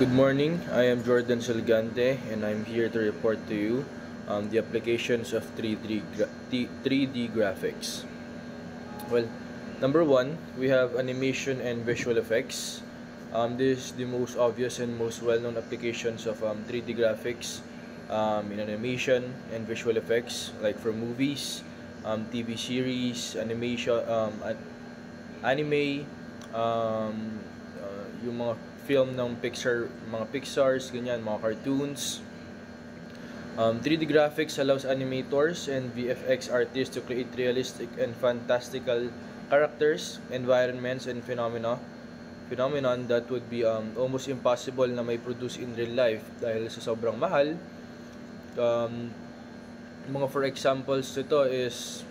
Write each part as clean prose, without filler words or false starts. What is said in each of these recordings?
Good morning, I am Jordan Salgante and I'm here to report to you the applications of 3D graphics. Well, number one, we have animation and visual effects. This is the most obvious and most well-known applications of 3D graphics in animation and visual effects, like for movies, TV series, animation, anime, yung mga film ng Pixar, mga Pixars, ganyan, mga cartoons. 3D graphics allows animators and VFX artists to create realistic and fantastical characters, environments, and phenomenon that would be almost impossible na may produce in real life dahil sa sobrang mahal. Mga for examples nito is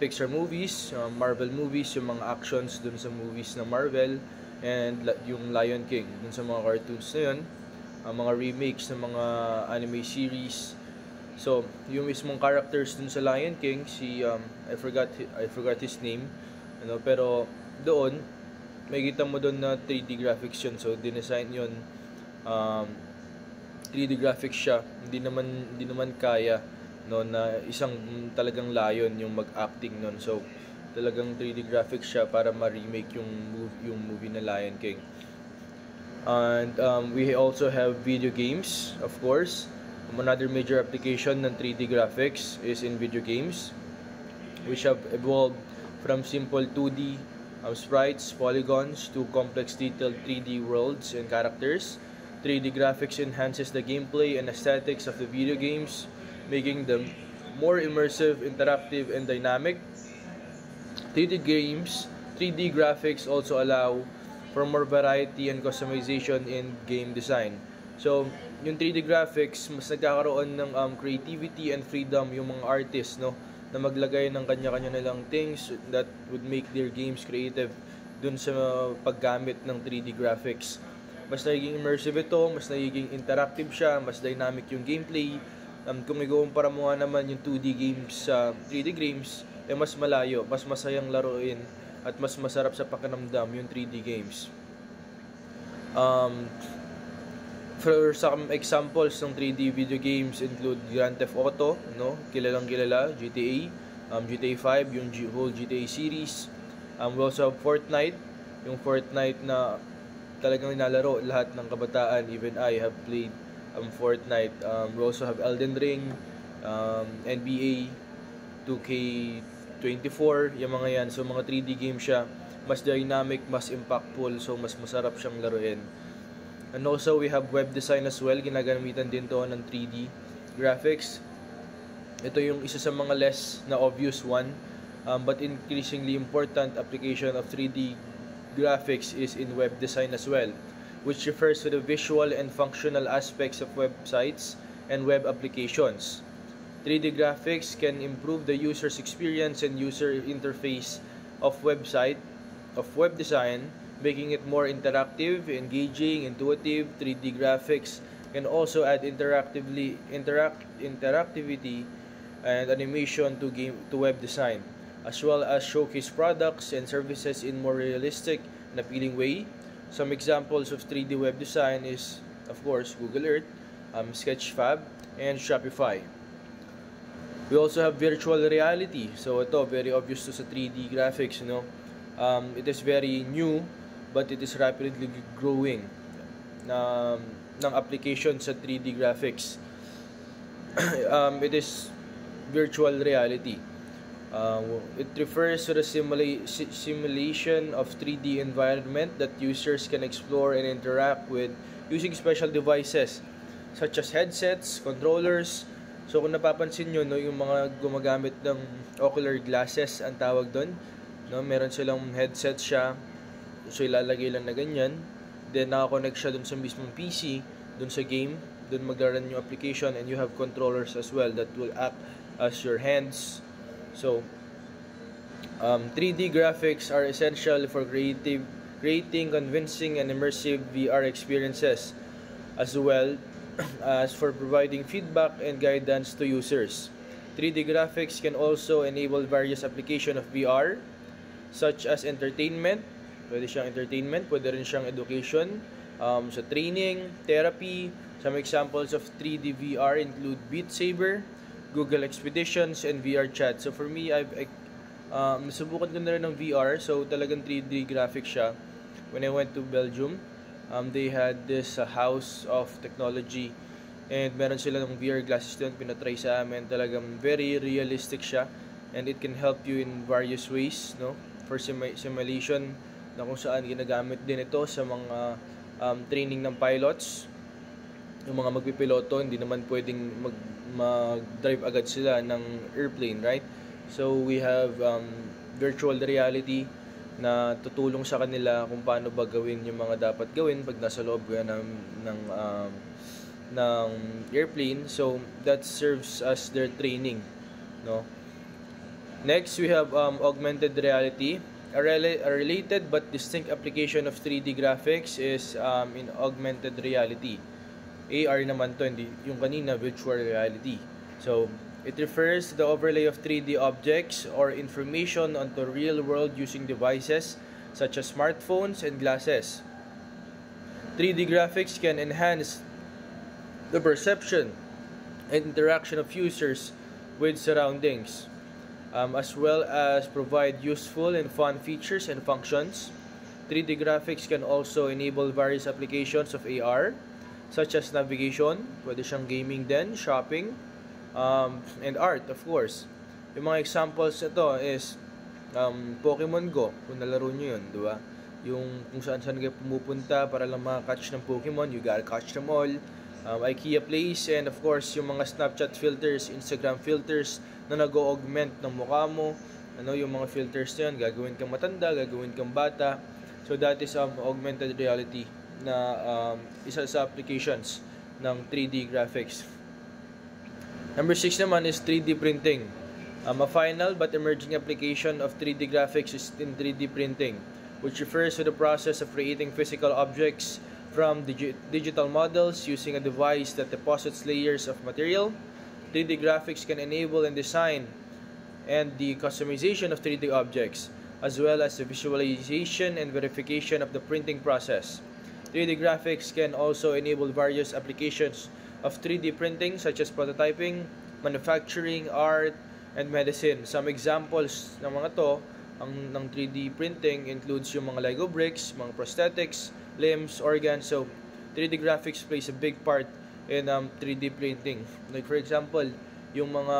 Pixar movies, Marvel movies, yung mga actions dun sa movies na Marvel, and yung Lion King dun sa mga cartoons na yun, mga remakes ng mga anime series. So yung mismong characters dun sa Lion King, si I forgot his name, pero doon makikita mo doon na 3D graphics yun. So dinesign yun, 3D graphics siya. Hindi naman kaya na isang talagang lion yung mag-acting nun. So talagang 3D graphics siya para ma-remake yung movie na Lion King. And we also have video games, of course. Another major application ng 3D graphics is in video games, which have evolved from simple 2D sprites, polygons, to complex detailed 3D worlds and characters. 3D graphics enhances the gameplay and aesthetics of the video games, making them more immersive, interactive, and dynamic. 3D graphics also allow for more variety and customization in game design. So, yung 3D graphics, mas nagkakaroon ng creativity and freedom yung mga artists, na maglagay ng kanya-kanya nilang things that would make their games creative dun sa paggamit ng 3D graphics. Mas nagiging immersive ito, mas nagiging interactive siya, mas dynamic yung gameplay. Kung ikukumpara mo nga naman yung 2D games sa 3D games, mas malayo, mas masayang laruin, at mas masarap sa pakiramdam yung 3D games. For some examples ng 3D video games include Grand Theft Auto, kilalang kilala, GTA, GTA 5, yung whole GTA series. We also have Fortnite, yung Fortnite na talagang nilalaro lahat ng kabataan. Even I have played Fortnite. We also have Elden Ring, NBA 2K24, yung mga yan. So mga 3D game siya, mas dynamic, mas impactful, so mas masarap siyang laruin. And also we have web design as well. Ginagamitan din to ng 3D graphics. Ito yung isa sa mga less na obvious one, but increasingly important application of 3D graphics is in web design as well, which refers to the visual and functional aspects of websites and web applications. 3D graphics can improve the user's experience and user interface of web design, making it more interactive, engaging, intuitive. 3D graphics can also add interactivity and animation to web design, as well as showcase products and services in more realistic and appealing way. Some examples of 3D web design is, of course, Google Earth, Sketchfab, and Shopify. We also have virtual reality. So ito, very obvious to sa 3D graphics, it is very new, but it is rapidly growing ng application sa 3D graphics. It is virtual reality. It refers to the simulation of 3D environment that users can explore and interact with using special devices such as headsets, controllers. So kung napapansin nyo, yung mga gumagamit ng ocular glasses ang tawag doon, meron silang headset siya, so ilalagay lang na ganyan, then nakakonect siya dun sa mismong PC, dun sa game, dun mag-run yung application, and you have controllers as well that will act as your hands. So 3D graphics are essential for creating convincing and immersive VR experiences, as well as for providing feedback and guidance to users. 3D graphics can also enable various applications of VR, such as entertainment. Pwede siyang entertainment, pwede rin siyang education, Sa training, therapy, some examples of 3D VR include Beat Saber, Google Expeditions, and VR Chat. So for me, nasubukan ko na rin ng VR. So talagang 3D graphics siya. When I went to Belgium, they had this house of technology, and meron sila ng VR glasses doon, pinatry sa amin. Talagang very realistic siya, and it can help you in various ways, no? For simulation, na kung saan ginagamit din ito sa mga training ng pilots. Yung mga magpipiloto, hindi naman pwedeng mag-drive agad sila ng airplane, right? So we have virtual reality na tutulong sa kanila kung paano ba gawin yung mga dapat gawin pag nasa loob ka ng airplane. So that serves as their training, no? Next, we have augmented reality. A related but distinct application of 3D graphics is in augmented reality. AR naman to, hindi yung kanina virtual reality. So it refers to the overlay of 3D objects or information onto real world using devices such as smartphones and glasses. 3D graphics can enhance the perception and interaction of users with surroundings, as well as provide useful and fun features and functions. 3D graphics can also enable various applications of AR, such as navigation, pwede siyang gaming din, shopping, and art, of course. Yung mga examples nito is Pokemon Go, kung nalaro nyo yun, di ba? Yung kung saan-saan kayo pumupunta para lang makakatch ng Pokemon, you gotta catch them all. IKEA Place, and of course, yung mga Snapchat filters, Instagram filters na nag-augment ng mukha mo. Yung mga filters na yun, gagawin kang matanda, gagawin kang bata. So that is augmented reality na isa sa applications ng 3D graphics. Number 6 naman is 3D printing. A final but emerging application of 3D graphics is in 3D printing, which refers to the process of creating physical objects from digital models using a device that deposits layers of material. 3D graphics can enable and design and the customization of 3D objects, as well as the visualization and verification of the printing process. 3D graphics can also enable various applications of 3D printing such as prototyping, manufacturing, art, and medicine. Some examples ng mga to ng 3D printing includes yung mga Lego bricks, mga prosthetics, limbs, organs. So 3D graphics plays a big part in 3D printing. Like for example, yung mga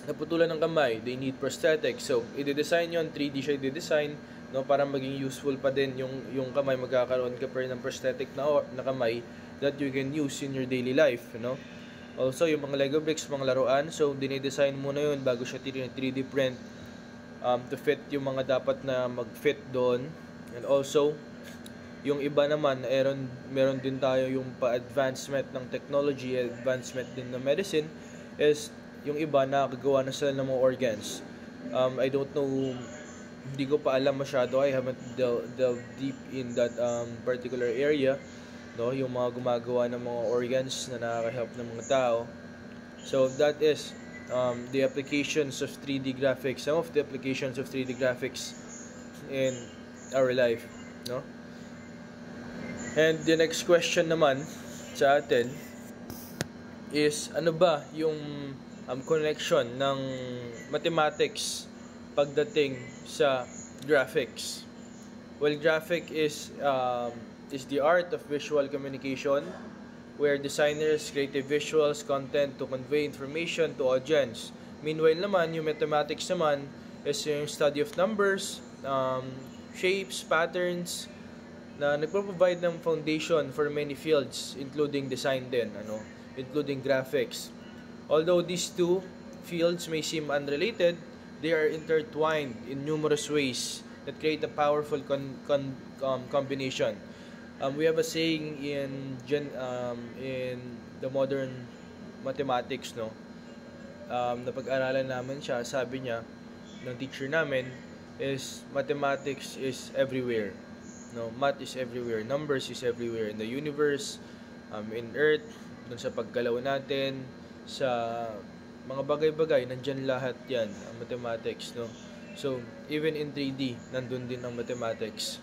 naputulan ng kamay, they need prosthetics. So i-design yun, 3D siya i-design, no, para maging useful pa din yung kamay, magkakaroon ka pa rin ng prosthetic na kamay that you can use in your daily life, you know. Also, yung mga Lego bricks, mga laruan, so dinidesign muna yun bago siya 3D print to fit yung mga dapat na mag-fit doon. And also, yung iba naman, meron din tayo yung pa-advancement ng technology, advancement din ng medicine, is yung iba nakagawa na sila ng mga organs. I don't know, hindi ko pa alam masyado. I haven't delved deep in that particular area, no, yung mga gumagawa ng mga organs na nakaka-help ng mga tao. So that is the applications of 3D graphics, some of the applications of 3D graphics in our life, no? And the next question naman sa atin is, ano ba yung connection ng mathematics pagdating sa graphics? Well, graphic is the art of visual communication, where designers create visuals content to convey information to audience. Meanwhile naman, yung mathematics naman is yung study of numbers, shapes, patterns, na nagpo-provide ng foundation for many fields, including design din, including graphics. Although these two fields may seem unrelated, they are intertwined in numerous ways that create a powerful combination. We have a saying in the modern mathematics, no? Napag-aralan namin siya, sabi niya, ng teacher namin, is mathematics is everywhere. No, math is everywhere, numbers is everywhere in the universe, in earth, dun sa paggalaw natin, sa mga bagay-bagay, nandyan lahat yan, ang mathematics, no? So, even in 3D, nandun din ang mathematics.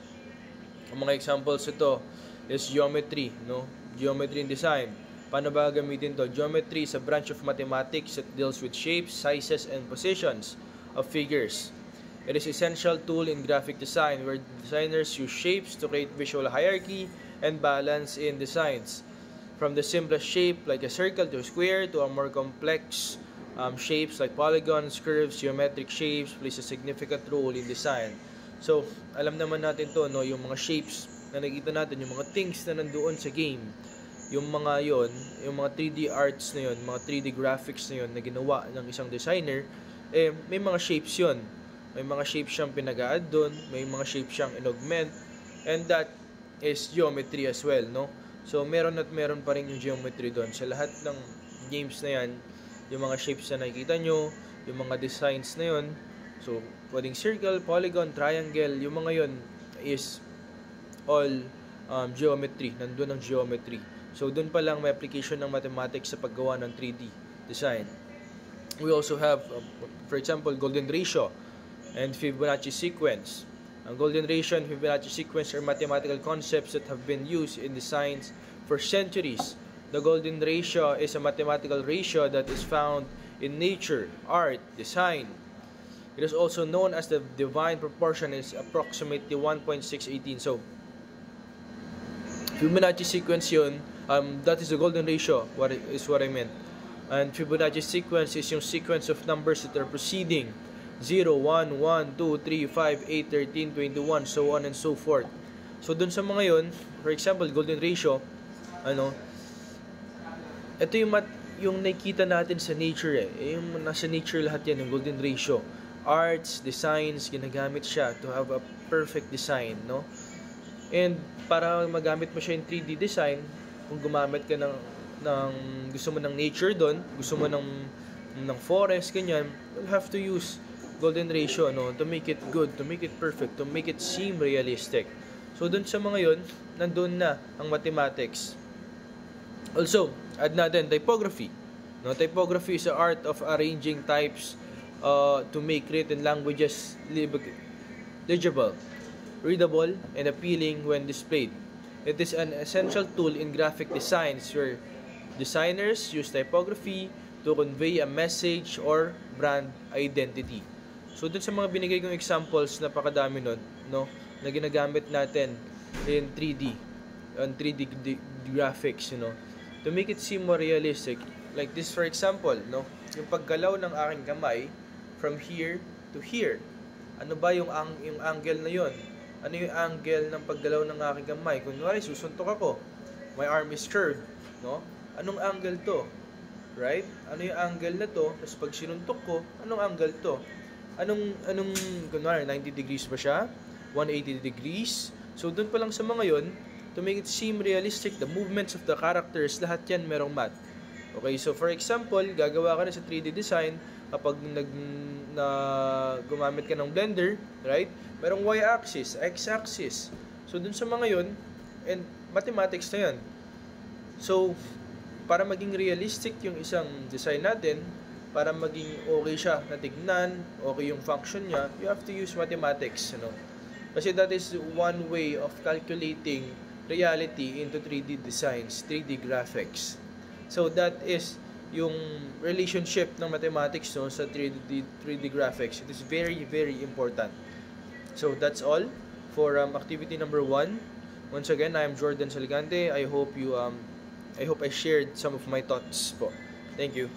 Ang mga examples ito is geometry, no? Geometry in design. Paano ba gamitin to? Geometry is a branch of mathematics that deals with shapes, sizes, and positions of figures. It is an essential tool in graphic design where designers use shapes to create visual hierarchy and balance in designs. From the simplest shape like a circle to a square to a more complex shapes like polygons, curves, geometric shapes plays a significant role in design. So, alam naman natin to, no, yung mga shapes na nakikita natin, yung mga things na nandoon sa game, yung mga yon, yung mga 3D arts na yon, mga 3D graphics na yon na ginawa ng isang designer, may mga shapes yon. May mga shapes siyang pinag-add doon, may mga shapes siyang in-augment, and that is geometry as well, no? So, meron pa rin yung geometry doon. Sa lahat ng games na yan, yung mga shapes na nakikita nyo, yung mga designs na yon, so, pwedeng circle, polygon, triangle, yung mga yon is all geometry. Nandun ang geometry. So, dun pa lang may application ng mathematics sa paggawa ng 3D design. We also have, for example, golden ratio and Fibonacci sequence. Ang golden ratio and Fibonacci sequence are mathematical concepts that have been used in designs for centuries. The golden ratio is a mathematical ratio that is found in nature, art, design. It is also known as the divine proportion, is approximately 1.618. So, Fibonacci sequence yun, that is the golden ratio, what I meant. And Fibonacci sequence is yung sequence of numbers that are proceeding 0, 1, 1, 2, 3, 5, 8, 13, 21, so on and so forth. So, dun sa mga yun, for example, golden ratio, ito yung nakikita natin sa nature yung nasa nature lahat yan, yung golden ratio. Arts, designs, ginagamit siya to have a perfect design, no? And para magamit mo siya in 3D design, kung gumamit ka ng gusto mo ng nature doon, gusto mo ng forest, ganyan, you'll have to use golden ratio, no, to make it good, to make it perfect, to make it seem realistic. So doon sa mga yon, nandun na ang mathematics. Also, add natin typography. No, typography is the art of arranging types to make written languages legible, readable, and appealing when displayed. It is an essential tool in graphic designs where designers use typography to convey a message or brand identity. So, dun sa mga binigay kong examples, napakadami nun, no, na ginagamit natin in 3D, on 3D graphics, to make it seem more realistic. Like this, for example, no, yung paggalaw ng aking kamay from here to here. Ano ba yung angle na yon? Ano yung angle ng paggalaw ng aking kamay? Kunwari, susuntok ako. My arm is curved, no? Anong angle to? Right? Ano yung angle na to? Tapos pag sinuntok ko, anong angle to? Anong kunwari, 90 degrees ba siya? 180 degrees? So, dun pa lang sa mga yon, to make it seem realistic, the movements of the characters, lahat yan merong math. Okay, so for example, gagawa ka na sa 3D design, kapag gumamit ka ng Blender, right? Merong y-axis, x-axis. So, dun sa mga yon, and mathematics na yan. So, para maging realistic yung isang design natin, para maging okay siya na tignan, okay yung function niya, you have to use mathematics, Kasi that is one way of calculating reality into 3D designs, 3D graphics. So that is yung relationship ng mathematics sa 3D graphics. It is very, very important. So that's all for activity number 1. Once again, I am Jordan Saligante. I hope I shared some of my thoughts po. Thank you.